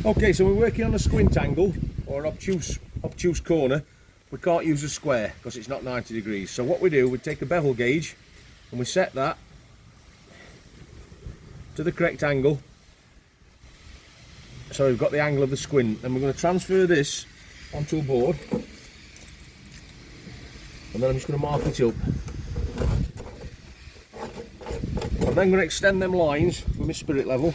Okay, so we're working on a squint angle or obtuse corner. We can't use a square because it's not 90 degrees. So what we do, we take a bevel gauge and we set that to the correct angle. So we've got the angle of the squint, and we're going to transfer this onto a board, and then I'm just going to mark it up. I'm then going to extend them lines with my spirit level.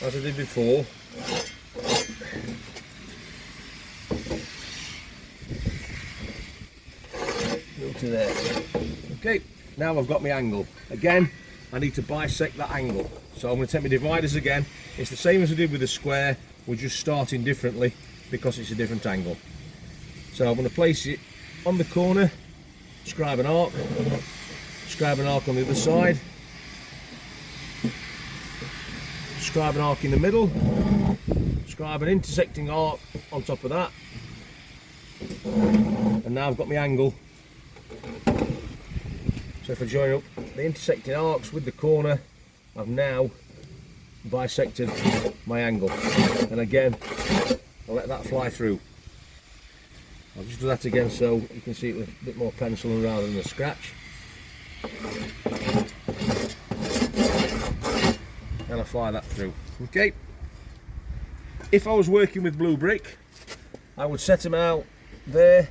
As I did before. Go to there. Okay, now I've got my angle. Again, I need to bisect that angle. So I'm going to take my dividers again. It's the same as I did with the square. We're just starting differently because it's a different angle. So I'm going to place it on the corner, scribe an arc on the other side, scribe an arc in the middle, scribe an intersecting arc on top of that, and now I've got my angle. So if I join up the intersecting arcs with the corner, I've now bisected my angle. And again, I'll let that fly through. I'll just do that again so you can see it with a bit more pencil rather than a scratch. And I fly that through. Okay. If I was working with blue brick, I would set them out there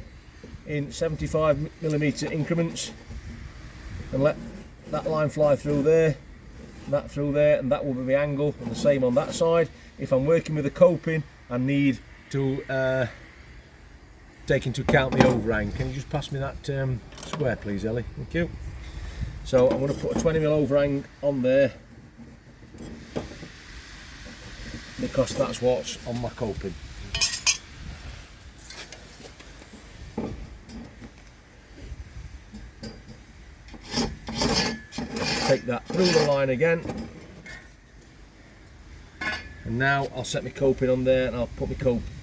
in 75mm increments and let that line fly through there, that through there, and that will be my angle, and the same on that side. If I'm working with a coping, I need to take into account the overhang. Can you just pass me that square please, Ellie? Thank you. So I'm going to put a 20mm overhang on there because that's what's on my coping. Take that through the line again, and now I'll set my coping on there, and I'll put my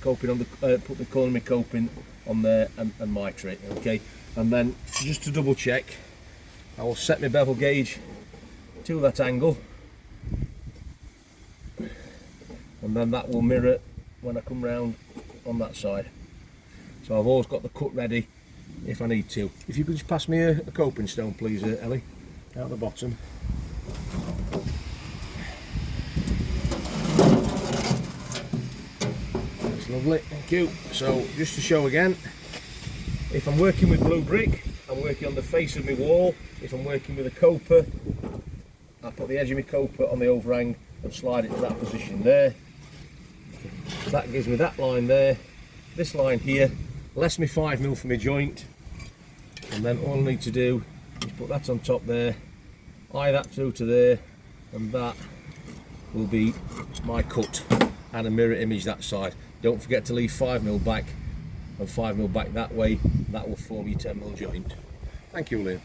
coping on the put the corner of my coping on there and mitred. Okay, and then just to double check, I will set my bevel gauge to that angle, and then that will mirror when I come round on that side. So I've always got the cut ready if I need to. If you could just pass me a coping stone please, Ellie, out the bottom. That's lovely, thank you. So just to show again, if I'm working with blue brick, I'm working on the face of my wall. If I'm working with a coper, I put the edge of my coper on the overhang and slide it to that position there. That gives me that line there, this line here, less me 5mm for my joint, and then all I need to do is put that on top there, eye that through to there, and that will be my cut, and a mirror image that side. Don't forget to leave 5mm back and 5mm back that way. That will form your 10mm joint. Thank you, Liam.